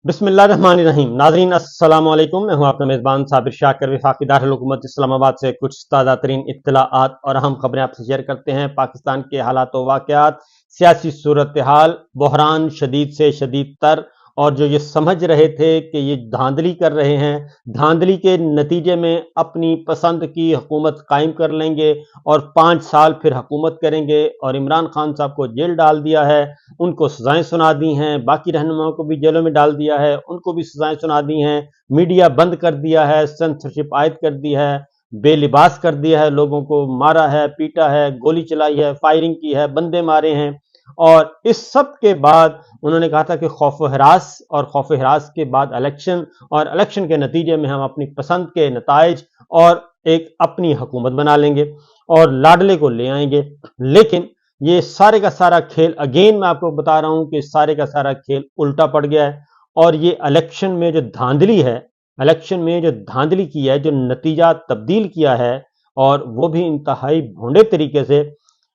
बिस्मिल्लाहिर्रहमानिर्रहीम। नाज़रीन अस्सलाम वालेकुम। मैं हूं आपका मेज़बान साबिर शाकिर। वफाकी दारुल हुकूमत इस्लामाबाद से कुछ ताज़ा तरीन इत्तलाआत और अहम खबरें आपसे शेयर करते हैं। पाकिस्तान के हालात व वाक़यात, सियासी सूरत हाल, बहरान शदीद से शदीद तर, और जो ये समझ रहे थे कि ये धांधली कर रहे हैं, धांधली के नतीजे में अपनी पसंद की हुकूमत कायम कर लेंगे और 5 साल फिर हुकूमत करेंगे, और इमरान खान साहब को जेल डाल दिया है, उनको सजाएं सुना दी हैं, बाकी रहनुमाओं को भी जेलों में डाल दिया है, उनको भी सजाएं सुना दी हैं, मीडिया बंद कर दिया है, सेंसरशिप आयद कर दी है, बेलिबास कर दिया है, लोगों को मारा है, पीटा है, गोली चलाई है, फायरिंग की है, बंदे मारे हैं। और इस सब के बाद उन्होंने कहा था कि खौफ हरास के बाद इलेक्शन, और इलेक्शन के नतीजे में हम अपनी पसंद के नताइज और एक अपनी हुकूमत बना लेंगे और लाडले को ले आएंगे। लेकिन ये सारे का सारा खेल, अगेन मैं आपको बता रहा हूं कि सारे का सारा खेल उल्टा पड़ गया है। और ये इलेक्शन में जो धांधली है, इलेक्शन में जो धांधली की है, जो नतीजा तब्दील किया है, और वो भी इंतहाई भोंडे तरीके से,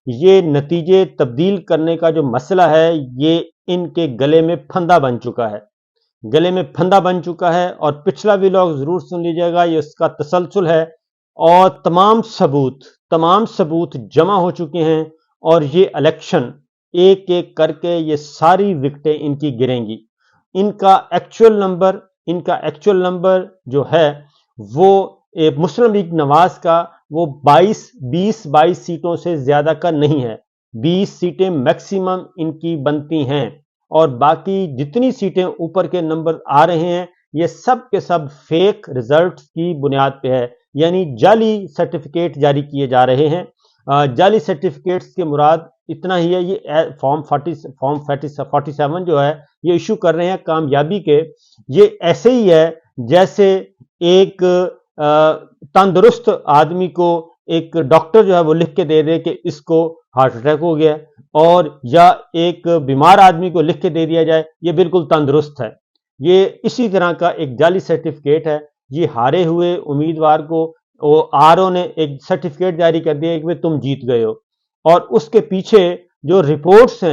ये नतीजे तब्दील करने का जो मसला है, ये इनके गले में फंदा बन चुका है, गले में फंदा बन चुका है। और पिछला भी लोग जरूर सुन लीजिएगा, ये उसका तसलसल है, और तमाम सबूत जमा हो चुके हैं। और ये इलेक्शन एक एक करके ये सारी विकटें इनकी गिरेंगी। इनका एक्चुअल नंबर जो है, वो मुस्लिम लीग नवाज का, वो 20-22 सीटों से ज्यादा का नहीं है। 20 सीटें मैक्सिमम इनकी बनती हैं, और बाकी जितनी सीटें ऊपर के नंबर आ रहे हैं, ये सब के सब फेक रिजल्ट्स की बुनियाद पे है, यानी जाली सर्टिफिकेट जारी किए जा रहे हैं। जाली सर्टिफिकेट्स के मुराद इतना ही है, ये फॉर्म 47 जो है, ये इशू कर रहे हैं कामयाबी के। ये ऐसे ही है जैसे एक तंदुरुस्त आदमी को एक डॉक्टर जो है वो लिख के दे दे कि इसको हार्ट अटैक हो गया, और या एक बीमार आदमी को लिख के दे दिया जाए ये बिल्कुल तंदुरुस्त है। ये इसी तरह का एक जाली सर्टिफिकेट है। ये हारे हुए उम्मीदवार को वो आरओ ने एक सर्टिफिकेट जारी कर दिया कि तुम जीत गए हो, और उसके पीछे जो रिपोर्ट्स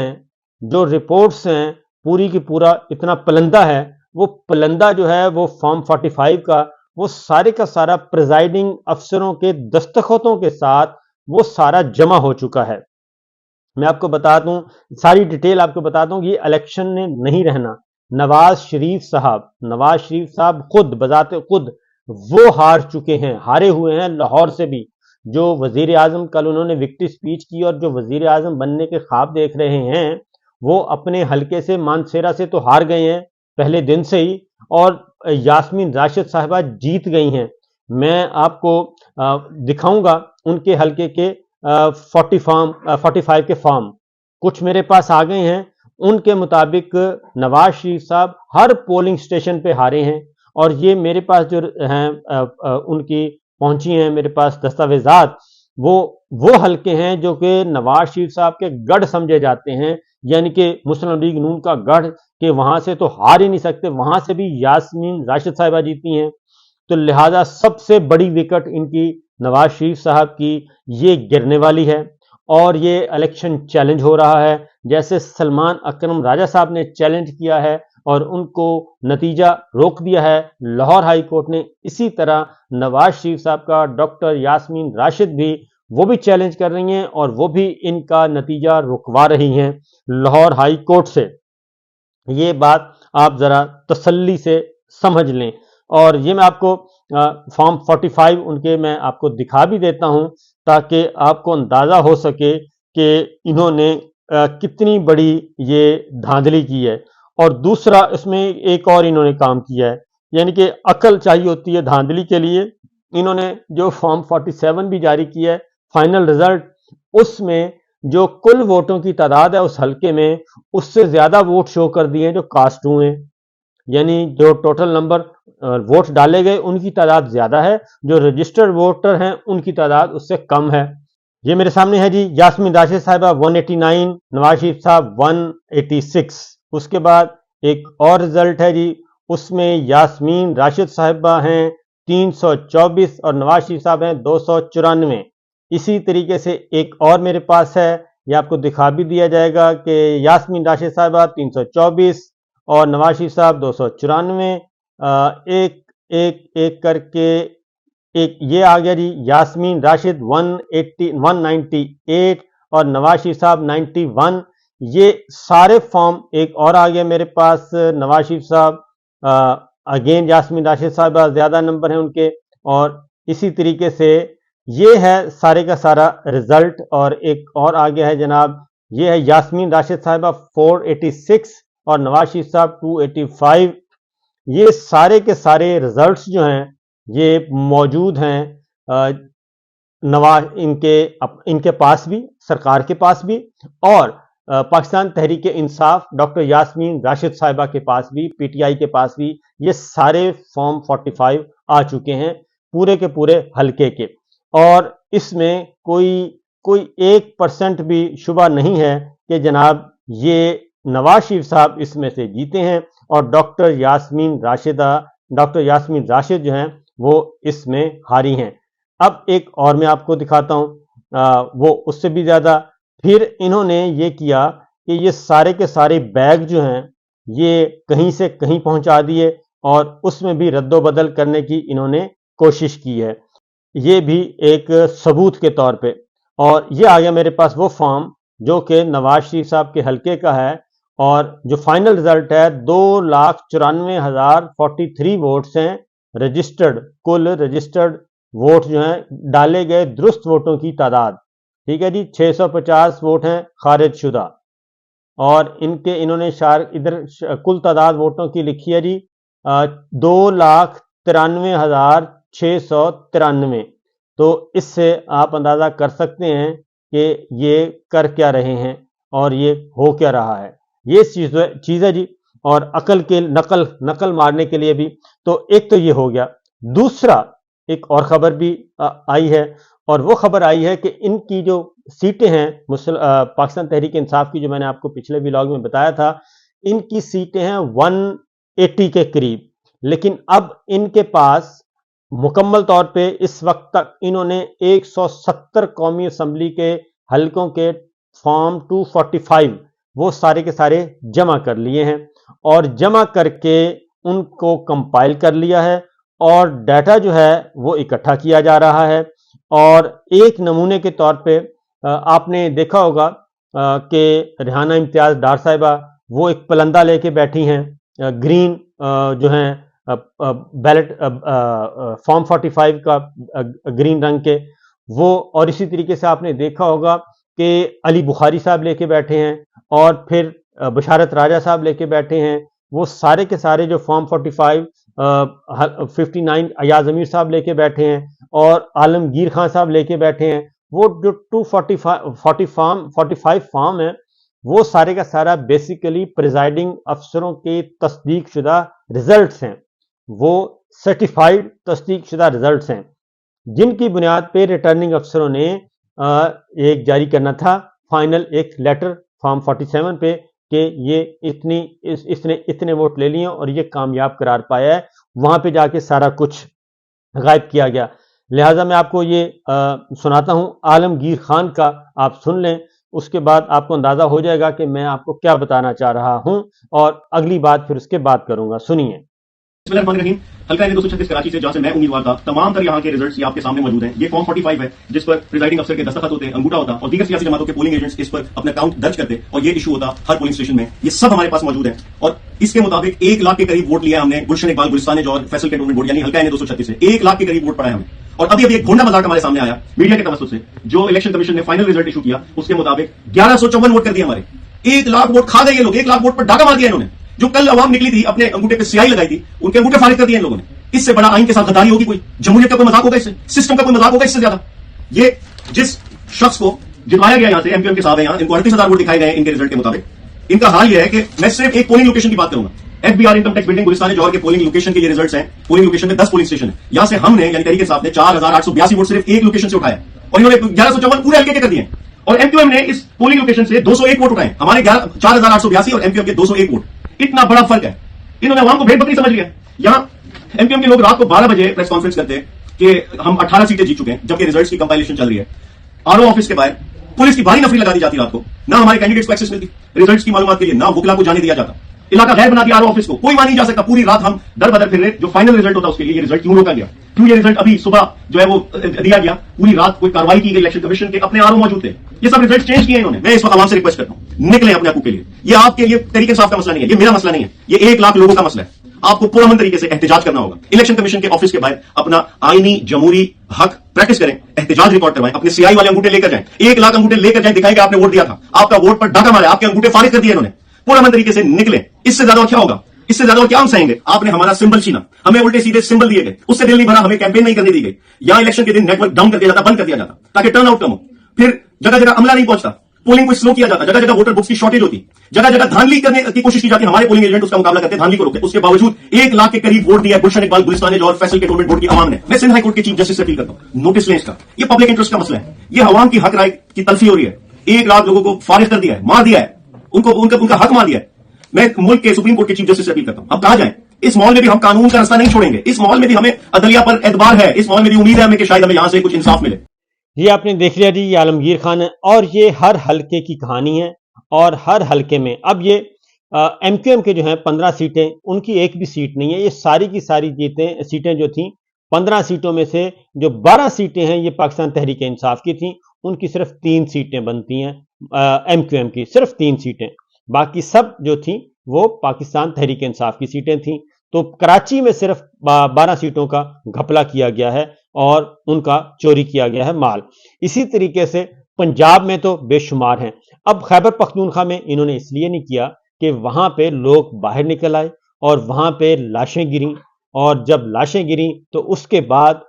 हैं पूरी की पूरा इतना पलंदा है। वो पलंदा जो है, वो फॉर्म 45 का, वो सारे का सारा प्रिजाइडिंग अफसरों के दस्तखतों के साथ वो सारा जमा हो चुका है। मैं आपको बता दूं, सारी डिटेल आपको बता दूं, ये इलेक्शन ने नहीं रहना। नवाज शरीफ साहब खुद बजाते खुद वो हार चुके हैं, हारे हुए हैं लाहौर से भी। जो वजीर आजम, कल उन्होंने विक्ट्री स्पीच की, और जो वजीर आजम बनने के ख्वाब देख रहे हैं, वो अपने हल्के से मानसेरा से तो हार गए हैं पहले दिन से ही, और यास्मीन राशिद साहिबा जीत गई हैं। मैं आपको दिखाऊंगा उनके हल्के के 45 के फॉर्म कुछ मेरे पास आ गए हैं। उनके मुताबिक नवाज शरीफ साहब हर पोलिंग स्टेशन पे हारे हैं, और ये मेरे पास जो हैं उनकी पहुंची हैं मेरे पास दस्तावेजात, वो हल्के हैं जो कि नवाज शरीफ साहब के गढ़ समझे जाते हैं, यानी कि मुस्लिम लीग नून का गढ़, के वहां से तो हार ही नहीं सकते। वहां से भी यास्मीन राशिद साहिबा जीती हैं, तो लिहाजा सबसे बड़ी विकेट इनकी नवाज शरीफ साहब की ये गिरने वाली है। और ये इलेक्शन चैलेंज हो रहा है, जैसे सलमान अकरम राजा साहब ने चैलेंज किया है और उनको नतीजा रोक दिया है लाहौर हाई कोर्ट ने, इसी तरह नवाज शरीफ साहब का डॉक्टर यास्मीन राशिद भी, वो भी चैलेंज कर रही हैं, और वो भी इनका नतीजा रुकवा रही हैं लाहौर हाई कोर्ट से। ये बात आप जरा तसल्ली से समझ लें। और ये मैं आपको फॉर्म 45 उनके मैं आपको दिखा भी देता हूं, ताकि आपको अंदाजा हो सके कि इन्होंने कितनी बड़ी ये धांधली की है। और दूसरा, इसमें एक और इन्होंने काम किया है, यानी कि अकल चाहिए होती है धांधली के लिए। इन्होंने जो फॉर्म 47 भी जारी किया है, फाइनल रिजल्ट, उसमें जो कुल वोटों की तादाद है उस हल्के में, उससे ज्यादा वोट शो कर दिए हैं जो कास्ट हुए हैं, यानी जो टोटल नंबर वोट डाले गए उनकी तादाद ज्यादा है, जो रजिस्टर्ड वोटर हैं उनकी तादाद उससे कम है। ये मेरे सामने है जी, यास्मीन राशिद साहिबा 189, नवाज शरीफ साहब 186। उसके बाद एक और रिजल्ट है जी, उसमें यास्मीन राशिद साहिबा हैं 324 और नवाज शरीफ साहब हैं 294। इसी तरीके से एक और मेरे पास है, ये आपको दिखा भी दिया जाएगा कि यास्मीन राशिद साहिबा 324 और नवाज शरीफ साहब 294, एक एक एक करके एक ये आ गया जी यास्मीन राशिद 198 और नवाज शरीफ साहब 91। ये सारे फॉर्म एक और आ गया मेरे पास, नवाज शरीफ साहब, अगेन यास्मीन राशिद साहब ज्यादा नंबर है उनके, और इसी तरीके से ये है सारे का सारा रिजल्ट। और एक और आ गया है जनाब, ये है यास्मीन राशिद साहिबा 486 और नवाज शरीफ साहब 285। ये सारे के सारे रिजल्ट्स जो हैं ये मौजूद हैं नवाज इनके पास भी, सरकार के पास भी, और पाकिस्तान तहरीक इंसाफ डॉक्टर यास्मीन राशिद साहिबा के पास भी, पीटीआई के पास भी ये सारे फॉर्म 45 आ चुके हैं पूरे के पूरे हलके के। और इसमें कोई 1% भी शुबा नहीं है कि जनाब ये नवाज शरीफ साहब इसमें से जीते हैं और डॉक्टर यास्मीन राशिद जो हैं वो इसमें हारी हैं। अब एक और मैं आपको दिखाता हूं, वो उससे भी ज्यादा। फिर इन्होंने ये किया कि ये सारे के सारे बैग जो हैं ये कहीं से कहीं पहुंचा दिए और उसमें भी रद्दोबदल करने की इन्होंने कोशिश की है, ये भी एक सबूत के तौर पे। और ये आ गया मेरे पास वो फॉर्म जो कि नवाज शरीफ साहब के हलके का है, और जो फाइनल रिजल्ट है 2,94,043 वोट्स हैं रजिस्टर्ड, कुल रजिस्टर्ड वोट जो हैं डाले गए दुरुस्त वोटों की तादाद, ठीक है जी, 650 वोट हैं खारिज शुदा। और इन्होंने इधर कुल तादाद वोटों की लिखी है जी 2,93,693। तो इससे आप अंदाजा कर सकते हैं कि ये कर क्या रहे हैं और ये हो क्या रहा है। ये चीज है जी। और अकल के नकल मारने के लिए भी, तो एक तो ये हो गया। दूसरा एक और खबर भी आई है, और वो खबर आई है कि इनकी जो सीटें हैं पाकिस्तान तहरीक इंसाफ की, जो मैंने आपको पिछले व्लॉग में बताया था, इनकी सीटें हैं 180 के करीब। लेकिन अब इनके पास मुकम्मल तौर पे इस वक्त तक इन्होंने 170 कौमी असम्बली के हलकों के फॉर्म 245 वो सारे के सारे जमा कर लिए हैं, और जमा करके उनको कंपाइल कर लिया है, और डाटा जो है वो इकट्ठा किया जा रहा है। और एक नमूने के तौर पे आपने देखा होगा कि रेहाना इम्तियाज डार साहिबा वो एक पलंदा लेके बैठी हैं, ग्रीन जो हैं बैलेट फॉर्म 45 का ग्रीन रंग के वो। और इसी तरीके से आपने देखा होगा कि अली बुखारी साहब लेके बैठे हैं, और फिर बशारत राजा साहब लेके बैठे हैं। वो सारे के सारे जो फॉर्म 45 59 अयाज अमीर साहब लेके बैठे हैं, और आलमगीर खान साहब लेके बैठे हैं। वो जो 245 फॉर्म है वो सारे का सारा बेसिकली प्रिजाइडिंग अफसरों के तस्दीक शुदा रिजल्ट्स हैं, वो सर्टिफाइड तस्दीक शुदा रिजल्ट्स हैं, जिनकी बुनियाद पे रिटर्निंग अफसरों ने एक जारी करना था फाइनल एक लेटर फॉर्म 47 पे कि ये इसने इतने वोट ले लिए और ये कामयाब करार पाया है। वहां पे जाके सारा कुछ गायब किया गया। लिहाजा मैं आपको ये सुनाता हूं आलमगीर खान का, आप सुन लें, उसके बाद आपको अंदाजा हो जाएगा कि मैं आपको क्या बताना चाह रहा हूं, और अगली बात फिर उसके बाद करूंगा। सुनिए। बिस्मिल्लाहिर्रहमानिर्रहीम। हल्का 236 कराची से, जहां से मैं उम्मीदवार था, तमाम तर यहाँ के रिजल्ट्स आपके सामने मौजूद हैं। ये फॉर्म 45 है जिस पर प्रिजाइडिंग अफसर के दस्तखत होते हैं, अंगूठा होता और दीगर सियासी जमातों के पोलिंग एजेंट्स इस पर अपना अकाउंट दर्ज करते और ये इशू होता हर पोलिंग स्टेशन में। ये सब हमारे पास मौजूद है, और इसके मुताबिक 1 लाख के करीब वोट लिया हमने गुलशन इकबाल गुलिस्तान और फैसल कैंटोनमेंट बोर्ड, यानी हल्का 236 से 1 लाख के करीब वोट पड़ा है हमें। और अभी एक घोंडा मजाक हमारे सामने आया मीडिया के तवज्जुह से, जो इलेक्शन कमीशन ने फाइनल रिजल्ट इशू किया उसके मुताबिक 1154 वोट कर दिए हमारे। 1 लाख वोट खा गए ये लोग, 1 लाख वोट पर डाका मार दिया इन्होंने। जो कल अवाम निकली थी अपने अंगूठे पे स्याही लगाई थी, उनके अंगूठे फारिग कर दिए इन लोगों ने। इससे बड़ा आइन के साथ गद्दारी होगी कोई? जमहूरियत का कोई मजाक होगा इससे? सिस्टम का कोई मजाक होगा इससे ज्यादा? ये जिस शख्स को जितवाया गया यहां से, एमपीएम के साहब है, यहां इनको 38,000 वोट दिखाए गए इनके रिजल्ट के मुताबिक। इनका हाल यह है कि मैं सिर्फ एक पोलिंग लोकेशन की बात करूंगा। FBR income tax building Gulistan जौहर के पोलिंग लोकेशन के ये रिजल्ट्स हैं। पोलिंग लोकेशन में 10 पोलिंग स्टेशन है। यहां से हमने यानी तरीके साहब ने 4,882 वोट सिर्फ एक लोकेशन से उठाया, और इन्होंने 1154 पूरे हल्के के कर दिए। और एमक्यूएम ने इस पोलिंग लोकेशन से 201 वोट उठाए, हमारे 4,882 और एमक्यूएम के 201 वोट। इतना बड़ा फर्क है। इन्होंने अवाम को भेड़ बकरी समझ लिया। यहां एमक्यूएम के लोग रात को 12 बजे प्रेस कॉन्फ्रेंस करते हैं कि हम 18 सीटें जीत चुके हैं, जबकि रिजल्ट्स की कंपाइलेशन चल रही है। आरओ ऑफिस के बाहर पुलिस की भारी नफरी लगा दी जाती रात को, ना हमारे कैंडिडेट्स को एक्सेस मिलती रिजल्ट्स की मालूमात के लिए, ना वुकला को जाने दिया जाता। इलाका गैर बना दिया आरओ ऑफिस को, कोई वहां नहीं जा सकता। पूरी रात हम दर बदर फिर रहे, जो फाइनल रिजल्ट होता उसके लिए ये रिजल्ट क्यों रोका गया, क्यों ये रिजल्ट अभी सुबह जो है वो दिया गया, पूरी रात कोई कार्रवाई की गई, इलेक्शन कमीशन के अपने आरओ मौजूद थे, ये सब रिजल्ट चेंज किए इन्होंने। मैं इस वक्त आवाम से रिक्वेस्ट करता हूं, निकले अपने आपको के लिए। ये आपके लिए तरीके इंसाफ का मसला नहीं है, ये मेरा मसला नहीं है, ये 1 लाख लोगों का मसला है। आपको पुरअमन तरीके से एहतजाज करना होगा। इलेक्शन कमीशन के ऑफिस के बाहर अपना आईनी जमहूरी हक प्रैक्टिस करें, एहतजाज रिकॉर्ड करवाएं, अपने सीआई वाले अंगूठे लेकर जाएं, 1 लाख अंगूठे लेकर जाएं, दिखाएं कि आपने वोट दिया था, आपका वोट पर डाका मारा, आपके अंगूठे फारिग कर दिए इन्होंने। पुरअमन तरीके से निकले, इससे ज्यादा और क्या होगा, इससे ज्यादा और क्या हम सहेंगे। आपने हमारा सिंबल छीना, हमें उल्टे सीधे सिंबल दिए गए, उससे दिल नहीं भरा, हमें कैंपेन नहीं करने दी गई। यहां इलेक्शन के दिन नेटवर्क डाउन कर दिया जाता, बंद कर दिया जाता ताकि टर्न आउट कम हो। फिर जगह जगह अमला नहीं पहुंचता, पोलिंग को स्लो किया जाता, जगह जगह वोटर बुक्स की शॉर्टेज होती, जगह जगह धांधली करने की कोशिश की जाती, हमारे पोलिंग एजेंट उसका मुकाबला करते, धांधली को रोकते। उसके बावजूद 1 लाख के करीब वोट दिया गुलशन इकबाल, गुलिस्तान और फैसल के गवर्नमेंट बोर्ड की आवाम ने। मैं सिंध हाई कोर्ट के चीफ जस्टिस से अपील करता हूं, नोटिस लें इसका, ये पब्लिक इंटरेस्ट का मसला है, ये अवाम की हक राय की तलफी हो रही है। 1 लाख लोगों को फारिग कर दिया है, मार दिया है, उनका हक मार दिया है। मैं मुल्क के सुप्रीम कोर्ट के चीफ जस्टिस से अपील करता हूं, अब कहां जाएं। इस माहौल में भी हम कानून का रास्ता नहीं छोड़ेंगे, इस माहौल में भी हमें अदलिया पर एतबार है, इस माहौल में भी उम्मीद है हमें कि शायद हमें यहां से कुछ इंसाफ मिले। ये आपने देख लिया जी, ये आलमगीर खान है और ये हर हलके की कहानी है। और हर हलके में अब ये एमक्यूएम के जो हैं 15 सीटें, उनकी एक भी सीट नहीं है, ये सारी की सारी सीटें जो थी 15 सीटों में से जो 12 सीटें हैं ये पाकिस्तान तहरीक इंसाफ की थी, उनकी सिर्फ 3 सीटें बनती हैं एमक्यूएम की, सिर्फ 3 सीटें, बाकी सब जो थी वो पाकिस्तान तहरीक इंसाफ की सीटें थी। तो कराची में सिर्फ 12 सीटों का घपला किया गया है और उनका चोरी किया गया है माल। इसी तरीके से पंजाब में तो बेशुमार हैं। अब खैबर पख्तूनख्वा में इन्होंने इसलिए नहीं किया कि वहां पे लोग बाहर निकल आए और वहां पे लाशें गिरी, और जब लाशें गिरी तो उसके बाद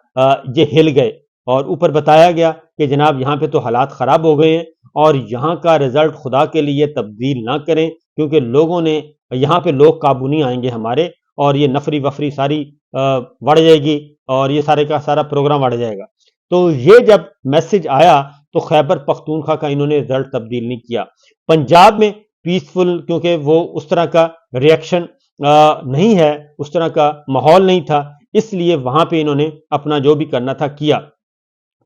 ये हिल गए और ऊपर बताया गया कि जनाब यहाँ पे तो हालात खराब हो गए हैं और यहाँ का रिजल्ट खुदा के लिए तब्दील ना करें, क्योंकि लोगों ने यहाँ पे लोग काबू नहीं आएंगे हमारे, और ये नफरी वफरी सारी बढ़ जाएगी और ये सारे का सारा प्रोग्राम बढ़ जाएगा। तो ये जब मैसेज आया तो खैबर पख्तूनख्वा का इन्होंने रिजल्ट तब्दील नहीं किया। पंजाब में पीसफुल, क्योंकि वो उस तरह का रिएक्शन नहीं है, उस तरह का माहौल नहीं था, इसलिए वहां पे इन्होंने अपना जो भी करना था किया।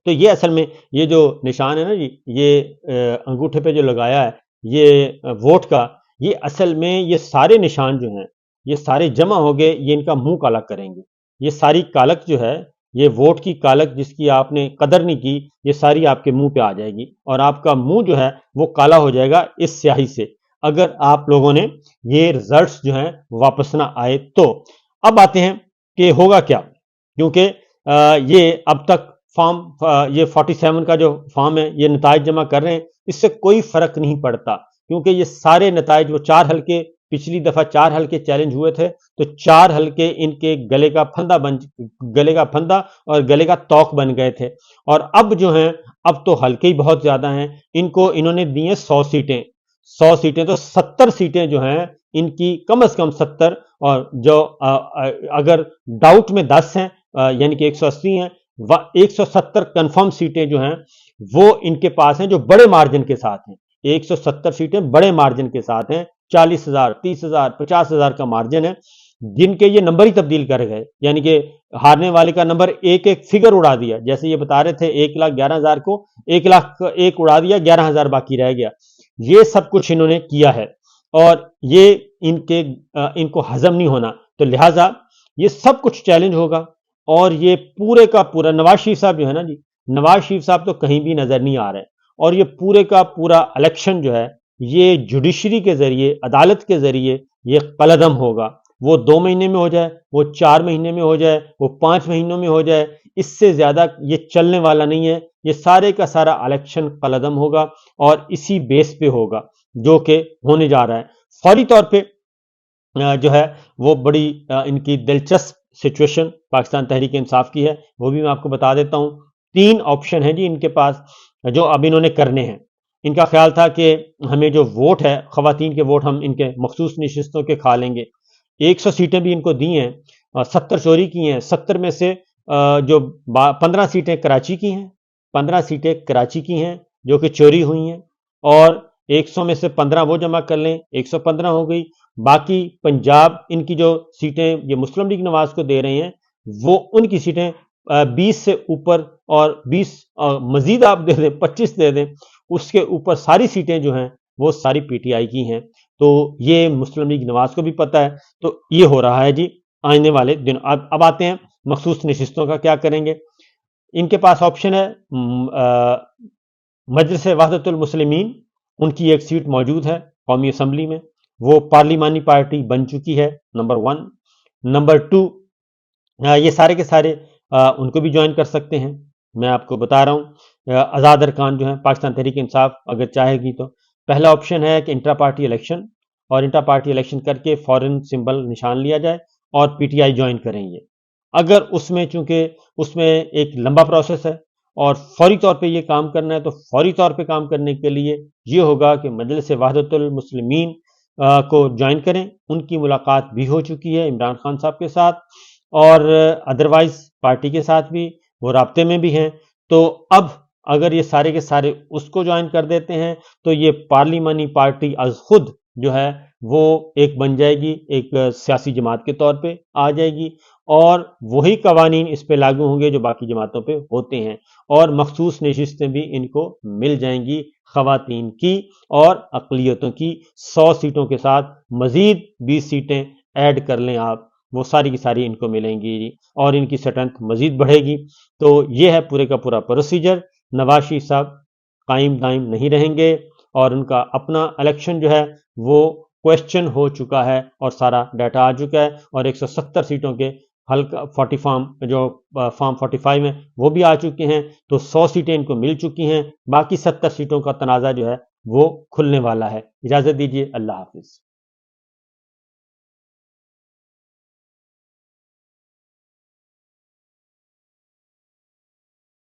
तो ये असल में ये जो निशान है ना जी, ये अंगूठे पे जो लगाया है ये वोट का, ये असल में ये सारे निशान जो हैं ये सारे जमा हो गए, ये इनका मुंह काला करेंगे। ये सारी कालक जो है, ये वोट की कालक जिसकी आपने कदर नहीं की, ये सारी आपके मुंह पे आ जाएगी और आपका मुंह जो है वो काला हो जाएगा इस स्याही से, अगर आप लोगों ने ये रिजल्ट्स जो हैं वापस ना आए तो। अब आते हैं कि होगा क्या, क्योंकि ये अब तक फॉर्म ये 47 का जो फॉर्म है ये नताइज जमा कर रहे हैं, इससे कोई फर्क नहीं पड़ता, क्योंकि ये सारे नताइज, वो 4 हल्के, पिछली दफा 4 हल्के चैलेंज हुए थे तो 4 हल्के इनके गले का फंदा और गले का तौक बन गए थे। और अब जो हैं, अब तो हल्के ही बहुत ज्यादा हैं, इनको इन्होंने दी हैं 100 सीटें, 100 सीटें तो 70 सीटें जो हैं इनकी, कम से कम 70, और जो अगर डाउट में 10 हैं यानी कि 180 हैं, 170 कंफर्म सीटें जो हैं वो इनके पास हैं, जो बड़े मार्जिन के साथ हैं। 170 सीटें बड़े मार्जिन के साथ हैं, 40,000, 30,000, 50,000 का मार्जिन है, जिनके ये नंबर ही तब्दील कर गए, यानी कि हारने वाले का नंबर एक एक फिगर उड़ा दिया। जैसे ये बता रहे थे 1,11,000 को 1,01,000 उड़ा दिया, 11,000 बाकी रह गया। ये सब कुछ इन्होंने किया है और ये इनको हजम नहीं होना, तो लिहाजा ये सब कुछ चैलेंज होगा। और ये पूरे का पूरा नवाज शरीफ साहब जो है ना जी, नवाज शरीफ साहब तो कहीं भी नजर नहीं आ रहे, और ये पूरे का पूरा इलेक्शन जो है ये जुडिशरी के जरिए, अदालत के जरिए ये कलअदम होगा। वो 2 महीने में हो जाए, वो 4 महीने में हो जाए, वो 5 महीनों में हो जाए, इससे ज्यादा ये चलने वाला नहीं है। ये सारे का सारा इलेक्शन कलअदम होगा और इसी बेस पे होगा जो कि होने जा रहा है। फौरी तौर पे जो है वो बड़ी इनकी दिलचस्प सिचुएशन पाकिस्तान तहरीक इंसाफ की है, वो भी मैं आपको बता देता हूं। 3 ऑप्शन है जी इनके पास जो अब इन्होंने करने हैं। इनका ख्याल था कि हमें जो वोट है, खवातीन के वोट हम इनके मखसूस नशिस्तों के खा लेंगे। 100 सीटें भी इनको दी हैं, 70 चोरी की हैं। 70 में से जो 15 सीटें कराची की हैं, 15 सीटें कराची की हैं जो कि चोरी हुई हैं, और 100 में से 15 वो जमा कर लें, 115 हो गई। बाकी पंजाब इनकी जो सीटें ये मुस्लिम लीग नवाज को दे रहे हैं, वो उनकी सीटें 20 से ऊपर, और 20 मजीद आप दे दें, 25 दे दें, उसके ऊपर सारी सीटें जो हैं वो सारी पीटीआई की हैं। तो ये मुस्लिम लीग नवाज को भी पता है। तो ये हो रहा है जी आने वाले दिन। अब आते हैं मखसूस नशिस्तों का क्या करेंगे। इनके पास ऑप्शन है मजलिस वहदतुल मुस्लिमीन, उनकी एक सीट मौजूद है कौमी असम्बली में, वो पार्लिमानी पार्टी बन चुकी है, नंबर 1। नंबर 2, ये सारे के सारे उनको भी ज्वाइन कर सकते हैं। मैं आपको बता रहा हूँ आज़ाद अरकान जो है पाकिस्तान तहरीक इंसाफ अगर चाहेगी तो पहला ऑप्शन है कि इंट्रा पार्टी इलेक्शन, और इंट्रा पार्टी इलेक्शन करके फॉरेन सिंबल निशान लिया जाए और पीटीआई ज्वाइन करेंगे। अगर उसमें चूंकि उसमें एक लंबा प्रोसेस है और फौरी तौर पे ये काम करना है, तो फौरी तौर पे काम करने के लिए ये होगा कि मजलिस वहदतुल मुस्लिमीन को ज्वाइन करें। उनकी मुलाकात भी हो चुकी है इमरान खान साहब के साथ, और अदरवाइज पार्टी के साथ भी वो राब्ते में भी हैं। तो अब अगर ये सारे के सारे उसको ज्वाइन कर देते हैं तो ये पार्लिमानी पार्टी अज खुद जो है वो एक बन जाएगी, एक सियासी जमात के तौर पे आ जाएगी, और वही कवानीन इस पे लागू होंगे जो बाकी जमातों पे होते हैं, और मखसूस नशिस्तें भी इनको मिल जाएंगी खवातीन की और अकलियतों की। 100 सीटों के साथ मजीद 20 सीटें ऐड कर लें आप, वो सारी की सारी इनको मिलेंगी और इनकी स्ट्रेंथ मजीद बढ़ेगी। तो ये है पूरे का पूरा प्रोसीजर। नवाज शरीफ साहब कायम दायम नहीं रहेंगे और उनका अपना इलेक्शन जो है वो क्वेश्चन हो चुका है और सारा डाटा आ चुका है, और 170 सीटों के हल्का 40 फॉर्म जो फॉर्म 45 में वो भी आ चुके हैं। तो 100 सीटें इनको मिल चुकी हैं, बाकी 70 सीटों का तनाज़ा जो है वो खुलने वाला है। इजाज़त दीजिए, अल्लाह हाफिज़।